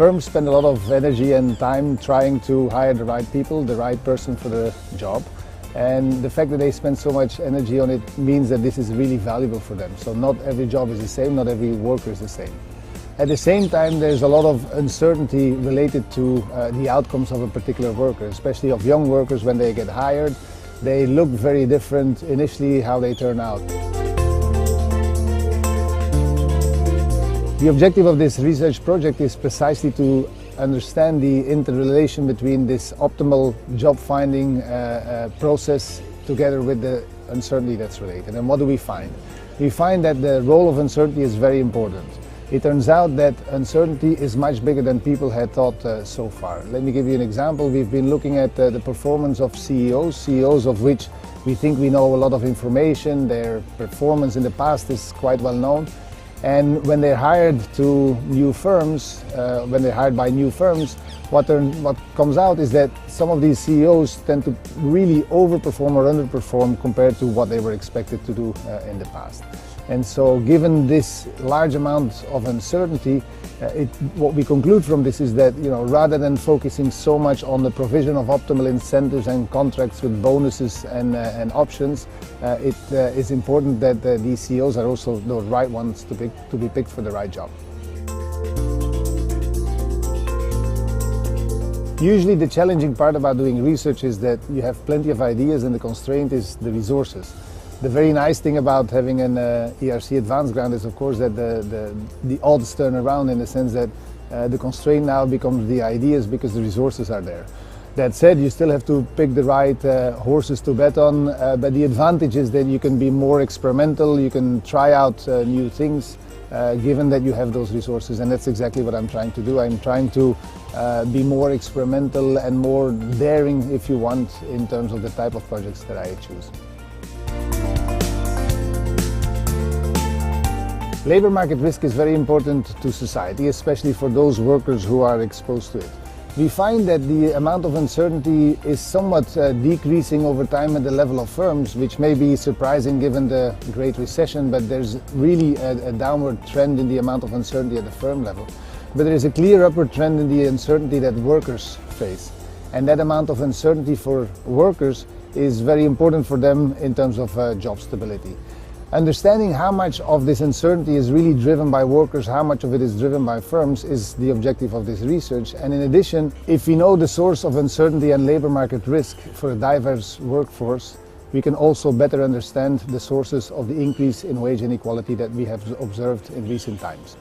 firms spend a lot of energy and time trying to hire the right people, the right person for the job. And the fact that they spend so much energy on it means that this is really valuable for them. So not every job is the same, not every worker is the same. At the same time, there's a lot of uncertainty related to the outcomes of a particular worker, especially of young workers when they get hired. They look very different initially how they turn out. The objective of this research project is precisely to understand the interrelation between this optimal job finding process together with the uncertainty that's related. And what do we find? We find that the role of uncertainty is very important. It turns out that uncertainty is much bigger than people had thought so far. Let me give you an example. We've been looking at the performance of CEOs of which we think we know a lot of information. Their performance in the past is quite well known. And when they're hired to new firms, when they're hired by new firms, what comes out is that some of these CEOs tend to really overperform or underperform compared to what they were expected to do in the past. And so given this large amount of uncertainty, what we conclude from this is that, rather than focusing so much on the provision of optimal incentives and contracts with bonuses and options, it is important that these CEOs are also the right ones to be picked for the right job. Usually the challenging part about doing research is that you have plenty of ideas and the constraint is the resources. The very nice thing about having an ERC Advanced Grant is, of course, that the odds turn around in the sense that the constraint now becomes the ideas because the resources are there. That said, you still have to pick the right horses to bet on, but the advantage is that you can be more experimental, you can try out new things, given that you have those resources, and that's exactly what I'm trying to do. I'm trying to be more experimental and more daring, if you want, in terms of the type of projects that I choose. Labor market risk is very important to society, especially for those workers who are exposed to it. We find that the amount of uncertainty is somewhat decreasing over time at the level of firms, which may be surprising given the Great Recession, but there's really a downward trend in the amount of uncertainty at the firm level. But there is a clear upward trend in the uncertainty that workers face. And that amount of uncertainty for workers is very important for them in terms of job stability. Understanding how much of this uncertainty is really driven by workers, how much of it is driven by firms, is the objective of this research. And in addition, if we know the source of uncertainty and labor market risk for a diverse workforce, we can also better understand the sources of the increase in wage inequality that we have observed in recent times.